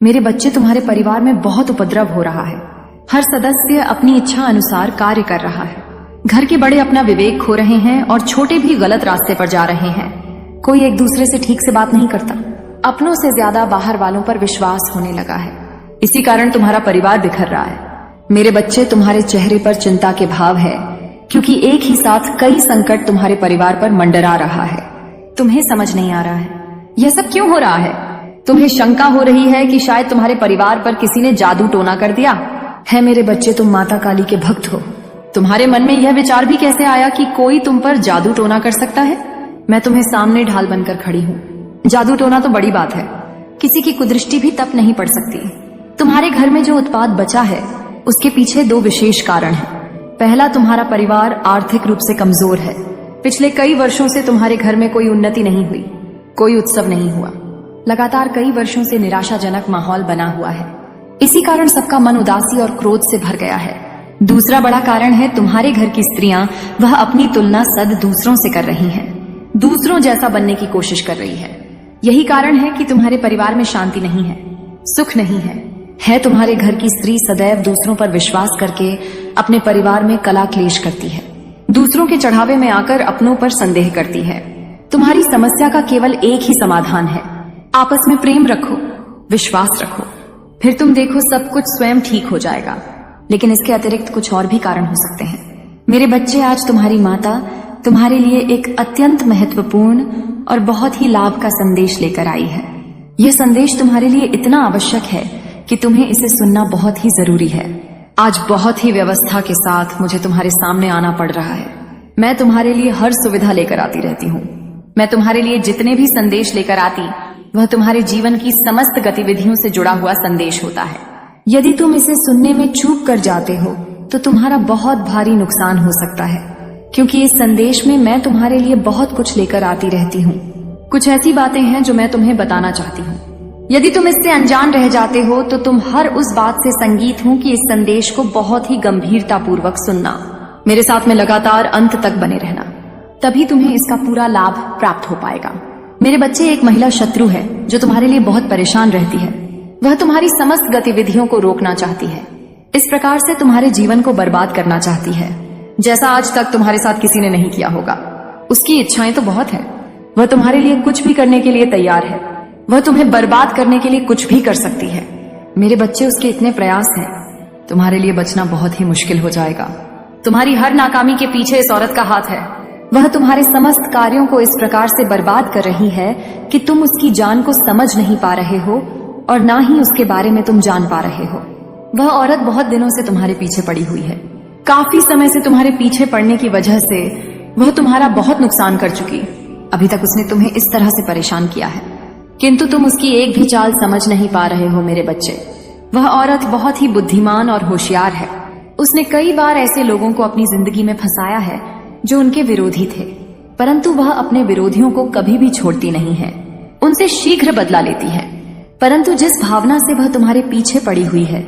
मेरे बच्चे, तुम्हारे परिवार में बहुत उपद्रव हो रहा है। हर सदस्य अपनी इच्छा अनुसार कार्य कर रहा है। घर के बड़े अपना विवेक खो रहे हैं और छोटे भी गलत रास्ते पर जा रहे हैं। कोई एक दूसरे से ठीक से बात नहीं करता। अपनों से ज्यादा बाहर वालों पर विश्वास होने लगा है। इसी कारण तुम्हारा परिवार बिखर रहा है। मेरे बच्चे, तुम्हारे चेहरे पर चिंता के भाव है, क्योंकि एक ही साथ कई संकट तुम्हारे परिवार पर मंडरा रहा है। तुम्हें समझ नहीं आ रहा है यह सब क्यों हो रहा है। तुम्हें शंका हो रही है कि शायद तुम्हारे परिवार पर किसी ने जादू टोना कर दिया है। मेरे बच्चे, तुम माता काली के भक्त हो। तुम्हारे मन में यह विचार भी कैसे आया कि कोई तुम पर जादू टोना कर सकता है। मैं तुम्हें सामने ढाल बनकर खड़ी हूँ। जादू टोना तो बड़ी बात है, किसी की कुदृष्टि भी तब नहीं पड़ सकती। तुम्हारे घर में जो उत्पात बचा है उसके पीछे दो विशेष कारण हैं। पहला, तुम्हारा परिवार आर्थिक रूप से कमजोर है। पिछले कई वर्षों से तुम्हारे घर में कोई उन्नति नहीं हुई, कोई उत्सव नहीं हुआ। लगातार कई वर्षों से निराशाजनक माहौल बना हुआ है। इसी कारण सबका मन उदासी और क्रोध से भर गया है। दूसरा बड़ा कारण है, तुम्हारे घर की स्त्रियां वह अपनी तुलना सद दूसरों से कर रही हैं, दूसरों जैसा बनने की कोशिश कर रही है। यही कारण है कि तुम्हारे परिवार में शांति नहीं है, सुख नहीं है। तुम्हारे घर की स्त्री सदैव दूसरों पर विश्वास करके अपने परिवार में कला क्लेश करती है, दूसरों के चढ़ावे में आकर अपनों पर संदेह करती है। तुम्हारी समस्या का केवल एक ही समाधान है, आपस में प्रेम रखो, विश्वास रखो, फिर तुम देखो सब कुछ स्वयं ठीक हो जाएगा। लेकिन इसके अतिरिक्त कुछ और भी कारण हो सकते हैं। मेरे बच्चे, आज तुम्हारी माता तुम्हारे लिए एक अत्यंत महत्वपूर्ण और बहुत ही लाभ का संदेश लेकर आई है। यह संदेश तुम्हारे लिए इतना आवश्यक है कि तुम्हें इसे सुनना बहुत ही जरूरी है। आज बहुत ही व्यवस्था के साथ मुझे तुम्हारे सामने आना पड़ रहा है। मैं तुम्हारे लिए हर सुविधा लेकर आती रहती हूँ। मैं तुम्हारे लिए जितने भी संदेश लेकर आती, वह तुम्हारे जीवन की समस्त गतिविधियों से जुड़ा हुआ संदेश होता है। यदि तुम इसे सुनने में चूक कर जाते हो तो तुम्हारा बहुत भारी नुकसान हो सकता है, क्योंकि इस संदेश में मैं तुम्हारे लिए बहुत कुछ लेकर आती रहती हूँ। कुछ ऐसी बातें हैं जो मैं तुम्हें बताना चाहती हूँ। यदि तुम इससे अनजान रह जाते हो तो तुम हर उस बात से संगीत हूँ कि इस संदेश को बहुत ही गंभीरता पूर्वक सुनना, मेरे साथ में लगातार अंत तक बने रहना, तभी तुम्हें इसका पूरा लाभ प्राप्त हो पाएगा। मेरे बच्चे, एक महिला शत्रु है जो तुम्हारे लिए बहुत परेशान रहती है। वह तुम्हारी समस्त गतिविधियों को रोकना चाहती है, इस प्रकार से तुम्हारे जीवन को बर्बाद करना चाहती है, जैसा आज तक तुम्हारे साथ किसी ने नहीं किया होगा। उसकी इच्छाएं तो बहुत है, वह तुम्हारे लिए कुछ भी करने के लिए तैयार है। वह तुम्हें बर्बाद करने के लिए कुछ भी कर सकती है। मेरे बच्चे, उसके इतने प्रयास हैं, तुम्हारे लिए बचना बहुत ही मुश्किल हो जाएगा। तुम्हारी हर नाकामी के पीछे इस औरत का हाथ है। वह तुम्हारे समस्त कार्यों को इस प्रकार से बर्बाद कर रही है कि तुम उसकी जान को समझ नहीं पा रहे हो और ना ही उसके बारे में तुम जान पा रहे हो। वह औरत बहुत दिनों से तुम्हारे पीछे पड़ी हुई है। काफी समय से तुम्हारे पीछे पड़ने की वजह से वह तुम्हारा बहुत नुकसान कर चुकी। अभी तक उसने तुम्हें इस तरह से परेशान किया है, किंतु तुम उसकी एक भी चाल समझ नहीं पा रहे हो। मेरे बच्चे, वह औरत बहुत ही बुद्धिमान और होशियार है। उसने कई बार ऐसे लोगों को अपनी जिंदगी में फंसाया है जो उनके विरोधी थे, परंतु वह अपने विरोधियों को कभी भी छोड़ती नहीं है, उनसे शीघ्र बदला लेती है। परंतु जिस भावना से वह तुम्हारे पीछे पड़ी हुई है,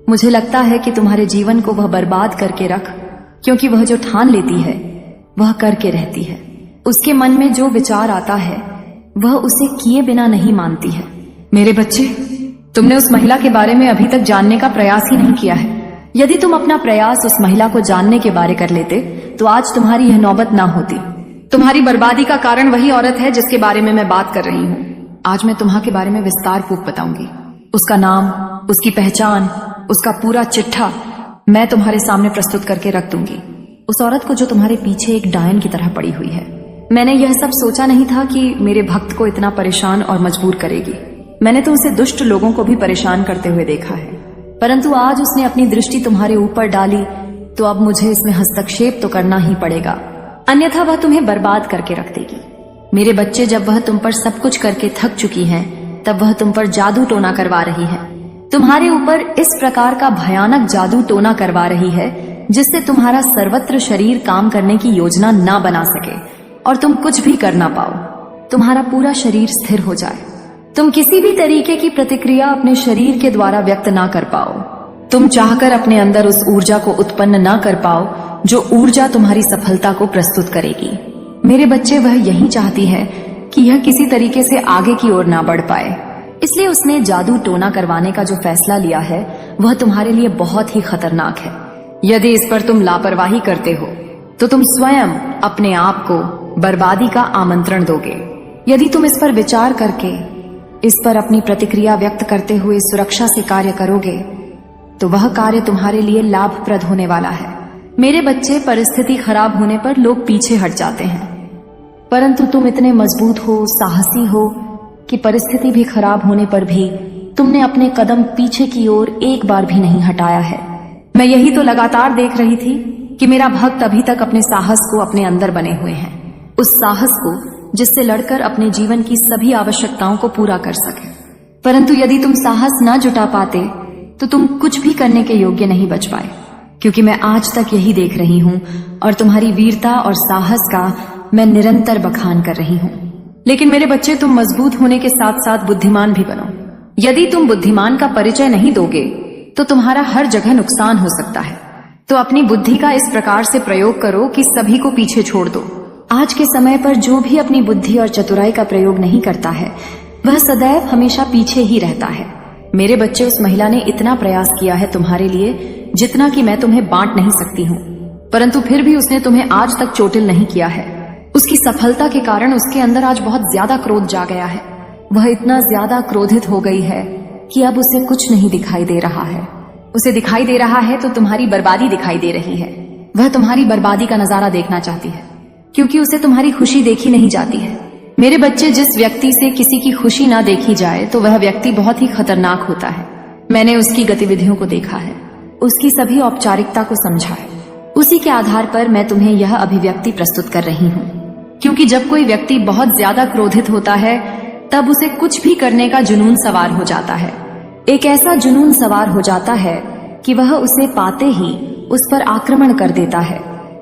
मुझे लगता है कि तुम्हारे जीवन को वह बर्बाद करके रख, क्योंकि वह जो ठान लेती है वह करके रहती है। उसके मन में जो विचार आता है वह उसे किए बिना नहीं मानती है। मेरे बच्चे, तुमने उस महिला के बारे में अभी तक जानने का प्रयास ही नहीं किया है। यदि तुम अपना प्रयास उस महिला को जानने के बारे कर लेते तो आज तुम्हारी यह नौबत ना होती। तुम्हारी बर्बादी का कारण वही औरत है जिसके बारे में मैं बात कर रही हूँ। आज मैं तुम्हारे के बारे में विस्तार पूर्वक बताऊंगी। उसका नाम, उसकी पहचान, उसका पूरा चिट्ठा मैं तुम्हारे सामने प्रस्तुत करके रख दूंगी। उस औरत को जो तुम्हारे पीछे एक डायन की तरह पड़ी हुई है। मैंने यह सब सोचा नहीं था कि मेरे भक्त को इतना परेशान और मजबूर करेगी। मैंने तो उसे दुष्ट लोगों को भी परेशान करते हुए देखा है, परंतु आज उसने अपनी दृष्टि तुम्हारे ऊपर डाली तो अब मुझे इसमें हस्तक्षेप तो करना ही पड़ेगा, अन्यथा वह तुम्हें बर्बाद करके रख देगी। मेरे बच्चे, जब वह तुम पर सब कुछ करके थक चुकी है तब वह तुम पर जादू टोना करवा रही है। तुम्हारे ऊपर इस प्रकार का भयानक जादू टोना करवा रही है जिससे तुम्हारा सर्वत्र शरीर काम करने की योजना ना बना सके और तुम कुछ भी कर ना पाओ। तुम्हारा पूरा शरीर स्थिर हो जाए, तुम किसी भी तरीके की प्रतिक्रिया अपने शरीर के द्वारा व्यक्त ना कर पाओ, तुम चाहकर अपने अंदर उस ऊर्जा को उत्पन्न ना कर पाओ जो ऊर्जा तुम्हारी सफलता को प्रस्तुत करेगी। मेरे बच्चे, वह यही चाहती है कि यह किसी तरीके से आगे की ओर ना बढ़ पाए। इसलिए उसने जादू टोना करवाने का जो फैसला लिया है वह तुम्हारे लिए बहुत ही खतरनाक है। यदि इस पर तुम लापरवाही करते हो तो तुम स्वयं अपने आप को बर्बादी का आमंत्रण दोगे। यदि तुम इस पर विचार करके इस पर अपनी प्रतिक्रिया व्यक्त करते हुए सुरक्षा से कार्य करोगे तो वह कार्य तुम्हारे लिए लाभप्रद होने वाला है। मेरे बच्चे, परिस्थिति खराब होने पर लोग पीछे हट जाते हैं, परंतु तुम इतने मजबूत हो, साहसी हो कि परिस्थिति भी खराब होने पर भी तुमने अपने कदम पीछे की ओर एक बार भी नहीं हटाया है। मैं यही तो लगातार देख रही थी कि मेरा भक्त अभी तक अपने साहस को अपने अंदर बने हुए हैं, उस साहस को जिससे लड़कर अपने जीवन की सभी आवश्यकताओं को पूरा कर सके। परंतु यदि तुम साहस न जुटा पाते तो तुम कुछ भी करने के योग्य नहीं बच पाए, क्योंकि मैं आज तक यही देख रही हूं और तुम्हारी वीरता और साहस का मैं निरंतर बखान कर रही हूं। लेकिन मेरे बच्चे, तुम मजबूत होने के साथ साथ बुद्धिमान भी बनो। यदि तुम बुद्धिमान का परिचय नहीं दोगे तो तुम्हारा हर जगह नुकसान हो सकता है। तो अपनी बुद्धि का इस प्रकार से प्रयोग करो कि सभी को पीछे छोड़ दो। आज के समय पर जो भी अपनी बुद्धि और चतुराई का प्रयोग नहीं करता है वह सदैव हमेशा पीछे ही रहता है। मेरे बच्चे, उस महिला ने इतना प्रयास किया है तुम्हारे लिए जितना कि मैं तुम्हें बांट नहीं सकती हूँ, परंतु फिर भी उसने तुम्हें आज तक चोटिल नहीं किया है। उसकी सफलता के कारण उसके अंदर आज बहुत ज्यादा क्रोध जा गया है। वह इतना ज्यादा क्रोधित हो गई है कि अब उसे कुछ नहीं दिखाई दे रहा है। उसे दिखाई दे रहा है तो तुम्हारी बर्बादी दिखाई दे रही है। वह तुम्हारी बर्बादी का नजारा देखना चाहती है, क्योंकि उसे तुम्हारी खुशी देखी नहीं जाती है। मेरे बच्चे, जिस व्यक्ति से किसी की खुशी ना देखी जाए तो वह व्यक्ति बहुत ही खतरनाक होता है। मैंने उसकी गतिविधियों को देखा है, उसकी सभी औपचारिकता को समझा है। उसी के आधार पर मैं तुम्हें यह अभिव्यक्ति प्रस्तुत कर रही हूँ, क्योंकि जब कोई व्यक्ति बहुत ज्यादा क्रोधित होता है तब उसे कुछ भी करने का जुनून सवार हो जाता है। एक ऐसा जुनून सवार हो जाता है कि वह उसे पाते ही उस पर आक्रमण कर देता है,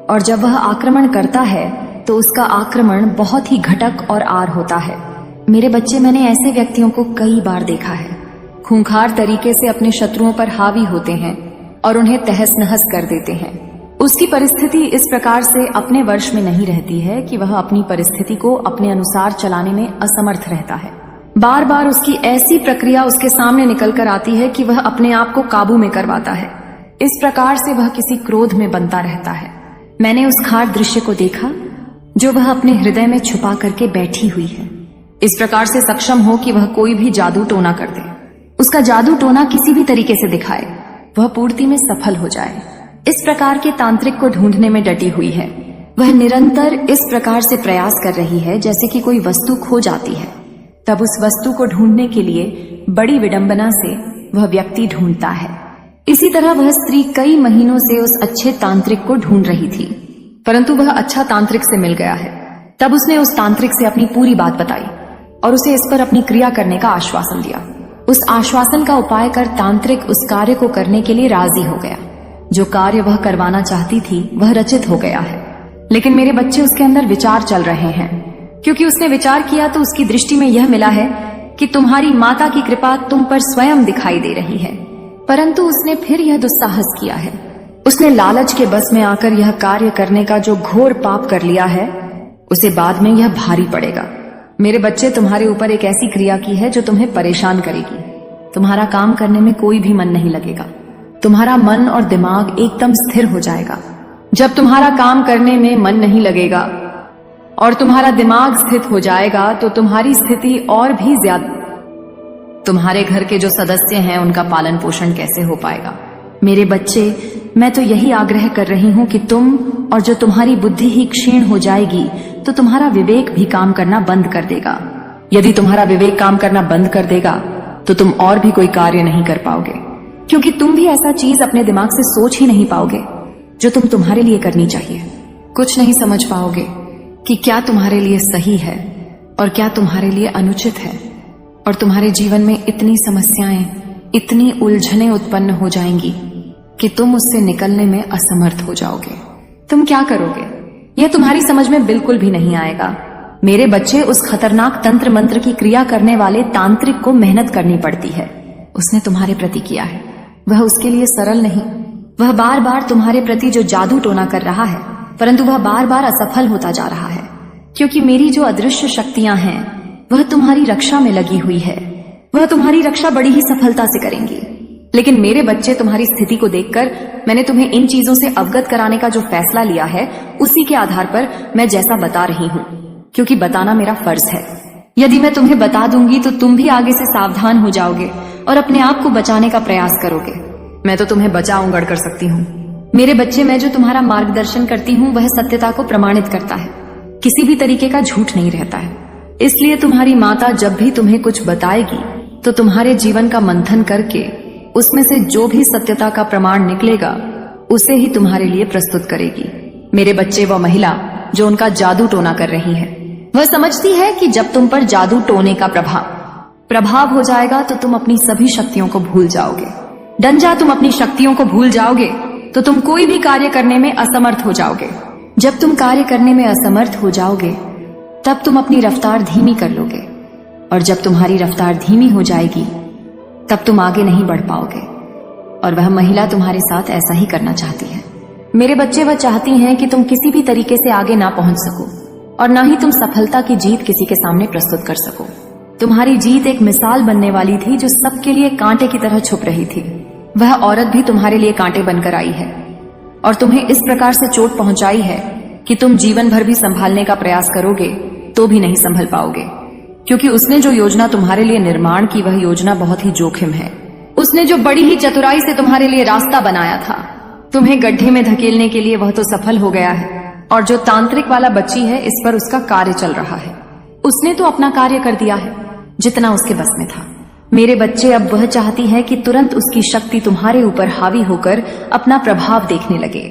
और जब वह आक्रमण करता है तो उसका आक्रमण बहुत ही घटक और आर होता है। मेरे बच्चे, मैंने ऐसे व्यक्तियों को कई बार देखा है। खूंखार तरीके से अपने शत्रुओं पर हावी होते हैं और उन्हें तहस नहस कर देते हैं। उसकी परिस्थिति इस प्रकार से अपने वश में नहीं रहती है कि वह अपनी परिस्थिति को अपने अनुसार चलाने में असमर्थ रहता है। बार बार उसकी ऐसी प्रक्रिया उसके सामने निकल कर आती है कि वह अपने आप को काबू में करवाता है। इस प्रकार से वह किसी क्रोध में बनता रहता है। मैंने उस खार दृश्य को देखा जो वह अपने हृदय में छुपा करके बैठी हुई है, इस प्रकार से सक्षम हो कि वह कोई भी जादू टोना कर दे। उसका जादू टोना किसी भी तरीके से दिखाए, वह पूर्ति में सफल हो जाए। इस प्रकार के तांत्रिक को ढूंढने में डटी हुई है। वह निरंतर इस प्रकार से प्रयास कर रही है जैसे कि कोई वस्तु खो जाती है, तब उस वस्तु को ढूंढने के लिए बड़ी विडंबना से वह व्यक्ति ढूंढता है। इसी तरह वह स्त्री कई महीनों से उस अच्छे तांत्रिक को ढूंढ रही थी, परंतु वह अच्छा तांत्रिक से मिल गया है। तब उसने उस तांत्रिक से अपनी पूरी बात बताई और उसे इस पर अपनी क्रिया करने का आश्वासन दिया। उस आश्वासन का उपाय कर तांत्रिक उस कार्य को करने के लिए राजी हो गया। जो कार्य वह करवाना चाहती थी वह रचित हो गया है। लेकिन मेरे बच्चे, उसके अंदर विचार चल रहे हैं, क्योंकि उसने विचार किया तो उसकी दृष्टि में यह मिला है कि तुम्हारी माता की कृपा तुम पर स्वयं दिखाई दे रही है। परंतु उसने फिर यह दुस्साहस किया है। उसने लालच के बस में आकर यह कार्य करने का जो घोर पाप कर लिया है, उसे बाद में यह भारी पड़ेगा। मेरे बच्चे, तुम्हारे ऊपर एक ऐसी क्रिया की है जो तुम्हें परेशान करेगी। तुम्हारा काम करने में कोई भी मन नहीं लगेगा। तुम्हारा मन और दिमाग एकदम स्थिर हो जाएगा। जब तुम्हारा काम करने में मन नहीं लगेगा और तुम्हारा दिमाग स्थित हो जाएगा तो तुम्हारी स्थिति और भी ज्यादा, तुम्हारे घर के जो सदस्य हैं उनका पालन पोषण कैसे हो पाएगा। मेरे बच्चे, मैं तो यही आग्रह कर रही हूं कि तुम और जो तुम्हारी बुद्धि ही क्षीण हो जाएगी तो तुम्हारा विवेक भी काम करना बंद कर देगा। यदि तुम्हारा विवेक काम करना बंद कर देगा तो तुम और भी कोई कार्य नहीं कर पाओगे, क्योंकि तुम भी ऐसा चीज अपने दिमाग से सोच ही नहीं पाओगे जो तुम्हारे लिए करनी चाहिए। कुछ नहीं समझ पाओगे कि क्या तुम्हारे लिए सही है और क्या तुम्हारे लिए अनुचित है, और तुम्हारे जीवन में इतनी समस्याएं, इतनी उलझनें उत्पन्न हो जाएंगी कि तुम उससे निकलने में असमर्थ हो जाओगे। तुम क्या करोगे यह तुम्हारी समझ में बिल्कुल भी नहीं आएगा। मेरे बच्चे, उस खतरनाक तंत्र मंत्र की क्रिया करने वाले तांत्रिक को मेहनत करनी पड़ती है। उसने तुम्हारे प्रति किया है, वह उसके लिए सरल नहीं। वह बार बार तुम्हारे प्रति जो जादू टोना कर रहा है, परंतु वह बार बार असफल होता जा रहा है, क्योंकि मेरी जो अदृश्य शक्तियां हैं वह तुम्हारी रक्षा में लगी हुई है। वह तुम्हारी रक्षा बड़ी ही सफलता से करेंगी। लेकिन मेरे बच्चे, तुम्हारी स्थिति को देखकर मैंने तुम्हें इन चीजों से अवगत कराने का जो फैसला लिया है, उसी के आधार पर मैं जैसा बता रही हूँ, क्योंकि बताना मेरा फर्ज है। यदि मैं तुम्हें बता दूंगी तो तुम भी आगे से सावधान हो जाओगे और अपने आप को बचाने का प्रयास करोगे। मैं तो तुम्हें बचा उंगड़ कर सकती हूँ। मेरे बच्चे, मैं जो तुम्हारा मार्गदर्शन करती हूँ वह सत्यता को प्रमाणित करता है, किसी भी तरीके का झूठ नहीं रहता है। इसलिए तुम्हारी माता जब भी तुम्हें कुछ बताएगी तो तुम्हारे जीवन का मंथन करके उसमें से जो भी सत्यता का प्रमाण निकलेगा उसे ही तुम्हारे लिए प्रस्तुत करेगी। मेरे बच्चे, वह महिला जो उनका जादू टोना कर रही है, वह समझती है कि जब तुम पर जादू टोने का प्रभाव हो जाएगा तो तुम अपनी सभी शक्तियों को भूल जाओगे। डंजा, तुम अपनी शक्तियों को भूल जाओगे तो तुम कोई भी कार्य करने में असमर्थ हो जाओगे। जब तुम कार्य करने में असमर्थ हो जाओगे तब तुम अपनी रफ्तार धीमी कर लोगे, और जब तुम्हारी रफ्तार धीमी हो जाएगी तब तुम आगे नहीं बढ़ पाओगे। और वह महिला तुम्हारे साथ ऐसा ही करना चाहती है। मेरे बच्चे, वह चाहती हैं कि तुम किसी भी तरीके से आगे ना पहुंच सको और ना ही तुम सफलता की जीत किसी के सामने प्रस्तुत कर सको। तुम्हारी जीत एक मिसाल बनने वाली थी जो सबके लिए कांटे की तरह छुप रही थी। वह औरत भी तुम्हारे लिए कांटे बनकर आई है और तुम्हें इस प्रकार से चोट पहुंचाई है कि तुम जीवन भर भी संभालने का प्रयास करोगे तो भी नहीं संभल पाओगे, क्योंकि उसने जो योजना तुम्हारे लिए निर्माण की वह योजना बहुत ही जोखिम है। उसने जो बड़ी ही चतुराई से तुम्हारे लिए रास्ता बनाया था तुम्हें गड्ढे में धकेलने के लिए, वह तो सफल हो गया है, और जो तांत्रिक वाला बच्ची है इस पर उसका कार्य चल रहा है। उसने तो अपना कार्य कर दिया है जितना उसके बस में था। मेरे बच्चे, अब वह चाहती है कि तुरंत उसकी शक्ति तुम्हारे ऊपर हावी होकर अपना प्रभाव देखने लगे,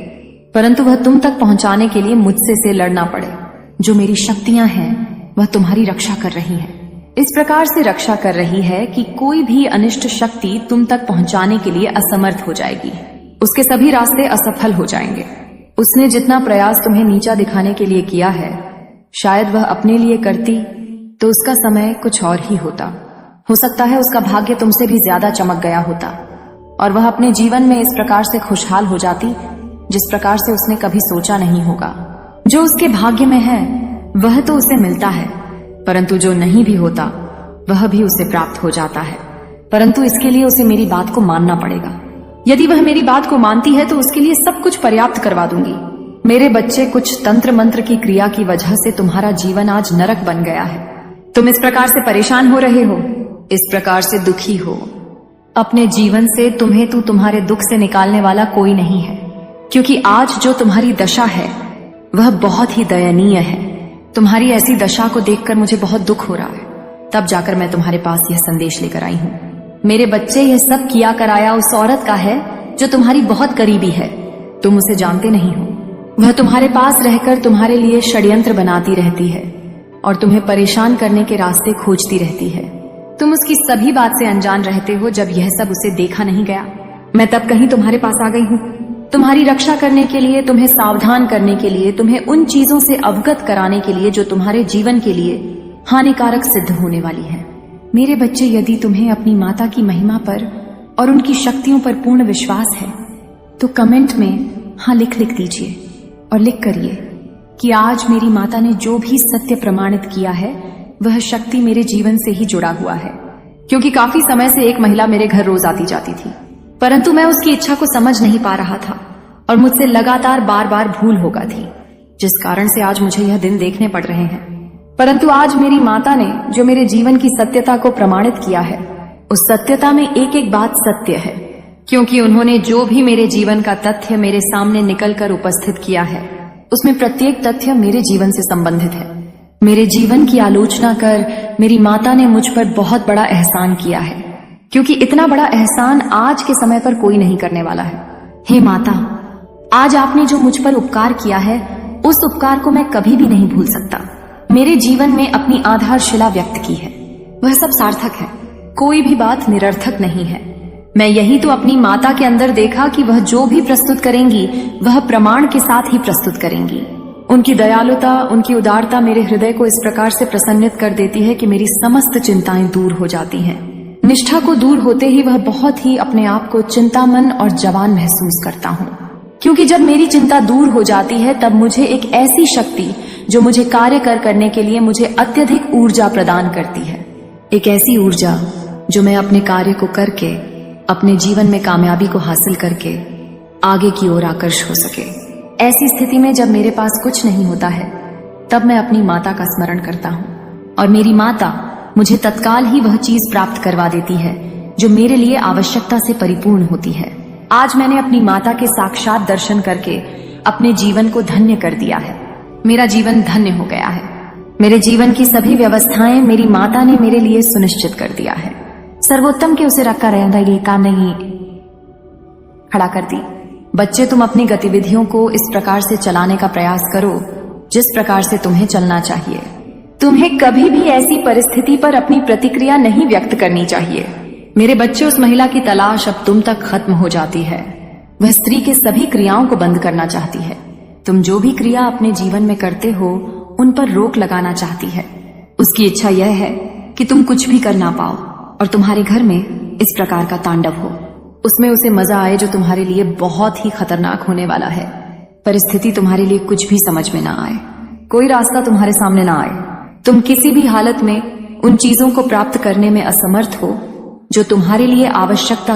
परंतु वह तुम तक पहुंचाने के लिए मुझसे से लड़ना पड़े। जो मेरी शक्तियां हैं वह तुम्हारी रक्षा कर रही है, इस प्रकार से रक्षा कर रही है कि कोई भी अनिष्ट शक्ति तुम तक पहुंचाने के लिए असमर्थ हो जाएगी। उसके सभी रास्ते असफल हो जाएंगे। उसने जितना प्रयास तुम्हें नीचा दिखाने के लिए किया है, शायद वह अपने लिए करती तो उसका समय कुछ और ही होता। हो सकता है उसका भाग्य तुमसे भी ज्यादा चमक गया होता और वह अपने जीवन में इस प्रकार से खुशहाल हो जाती जिस प्रकार से उसने कभी सोचा नहीं होगा। जो उसके भाग्य में है वह तो उसे मिलता है, परंतु जो नहीं भी होता वह भी उसे प्राप्त हो जाता है। परंतु इसके लिए उसे मेरी बात को मानना पड़ेगा। यदि वह मेरी बात को मानती है तो उसके लिए सब कुछ पर्याप्त करवा दूंगी। मेरे बच्चे, कुछ तंत्र मंत्र की क्रिया की वजह से तुम्हारा जीवन आज नरक बन गया है। तुम इस प्रकार से परेशान हो रहे हो, इस प्रकार से दुखी हो। अपने जीवन से तुम्हें तो तुम्हारे दुख से निकालने वाला कोई नहीं है, क्योंकि आज जो तुम्हारी दशा है वह बहुत ही दयनीय है। तुम्हारी ऐसी दशा को देखकर मुझे बहुत दुख हो रहा है। तब जाकर मैं तुम्हारे पास यह संदेश लेकर आई हूँ। मेरे बच्चे, यह सब किया कराया उस औरत का है जो तुम्हारी बहुत करीबी है। तुम उसे जानते नहीं हो। वह तुम्हारे पास रहकर तुम्हारे लिए षड्यंत्र बनाती रहती है और तुम्हें परेशान करने के रास्ते खोजती रहती है। तुम उसकी सभी बात से अनजान रहते हो। जब यह सब उसे देखा नहीं गया, मैं तब कहीं तुम्हारे पास आ गई हूँ, तुम्हारी रक्षा करने के लिए, तुम्हें सावधान करने के लिए, तुम्हें उन चीजों से अवगत कराने के लिए जो तुम्हारे जीवन के लिए हानिकारक सिद्ध होने वाली है। मेरे बच्चे, यदि तुम्हें अपनी माता की महिमा पर और उनकी शक्तियों पर पूर्ण विश्वास है तो कमेंट में हाँ लिख दीजिए और लिख करिए कि आज मेरी माता ने जो भी सत्य प्रमाणित किया है वह शक्ति मेरे जीवन से ही जुड़ा हुआ है। क्योंकि काफी समय से एक महिला मेरे घर रोज आती जाती थी, परंतु मैं उसकी इच्छा को समझ नहीं पा रहा था और मुझसे लगातार बार बार भूल हो गई थी, जिस कारण से आज मुझे यह दिन देखने पड़ रहे हैं। परंतु आज मेरी माता ने जो मेरे जीवन की सत्यता को प्रमाणित किया है, उस सत्यता में एक एक बात सत्य है, क्योंकि उन्होंने जो भी मेरे जीवन का तथ्य मेरे सामने निकलकर उपस्थित किया है उसमें प्रत्येक तथ्य मेरे जीवन से संबंधित है। मेरे जीवन की आलोचना कर मेरी माता ने मुझ पर बहुत बड़ा एहसान किया है, क्योंकि इतना बड़ा एहसान आज के समय पर कोई नहीं करने वाला है। हे माता, आज आपने जो मुझ पर उपकार किया है उस उपकार को मैं कभी भी नहीं भूल सकता। मेरे जीवन में अपनी आधारशिला व्यक्त की है, वह सब सार्थक है, कोई भी बात निरर्थक नहीं है। मैं यही तो अपनी माता के अंदर देखा कि वह जो भी प्रस्तुत करेंगी वह प्रमाण के साथ ही प्रस्तुत करेंगी। उनकी दयालुता, उनकी उदारता मेरे हृदय को इस प्रकार से प्रसन्नित कर देती है कि मेरी समस्त चिंताएं दूर हो जाती हैं। निष्ठा को दूर होते ही वह बहुत ही अपने आप को चिंतामन और जवान महसूस करता हूँ, क्योंकि जब मेरी चिंता दूर हो जाती है तब मुझे एक ऐसी शक्ति जो मुझे कार्य करने के लिए मुझे अत्यधिक ऊर्जा प्रदान करती है, एक ऐसी ऊर्जा जो मैं अपने कार्य को करके अपने जीवन में कामयाबी को हासिल करके आगे की ओर आकर्ष हो सके। ऐसी स्थिति में जब मेरे पास कुछ नहीं होता है तब मैं अपनी माता का स्मरण करता हूँ और मेरी माता मुझे तत्काल ही वह चीज प्राप्त करवा देती है जो मेरे लिए आवश्यकता से परिपूर्ण होती है। आज मैंने अपनी माता के साक्षात दर्शन करके अपने जीवन को धन्य कर दिया है। मेरा जीवन धन्य हो गया है। मेरे जीवन की सभी व्यवस्थाएं मेरी माता ने मेरे लिए सुनिश्चित कर दिया है। सर्वोत्तम के उसे रखा रहता ये काम नहीं खड़ा कर दी। बच्चे, तुम अपनी गतिविधियों को इस प्रकार से चलाने का प्रयास करो जिस प्रकार से तुम्हें चलना चाहिए। तुम्हें कभी भी ऐसी परिस्थिति पर अपनी प्रतिक्रिया नहीं व्यक्त करनी चाहिए। मेरे बच्चे, उस महिला की तलाश अब तुम तक खत्म हो जाती है। वह स्त्री के सभी क्रियाओं को बंद करना चाहती है। तुम जो भी क्रिया अपने जीवन में करते हो उन पर रोक लगाना चाहती है। उसकी इच्छा यह है कि तुम कुछ भी कर ना पाओ और तुम्हारे घर में इस प्रकार का तांडव हो। उसमें उसे मजा आए जो तुम्हारे लिए बहुत ही खतरनाक होने वाला है। परिस्थिति तुम्हारे लिए कुछ भी समझ में ना आए, कोई रास्ता तुम्हारे सामने ना आए। तुम किसी भी हालत में उन चीजों को प्राप्त करने में असमर्थ हो जो तुम्हारे लिए आवश्यकता का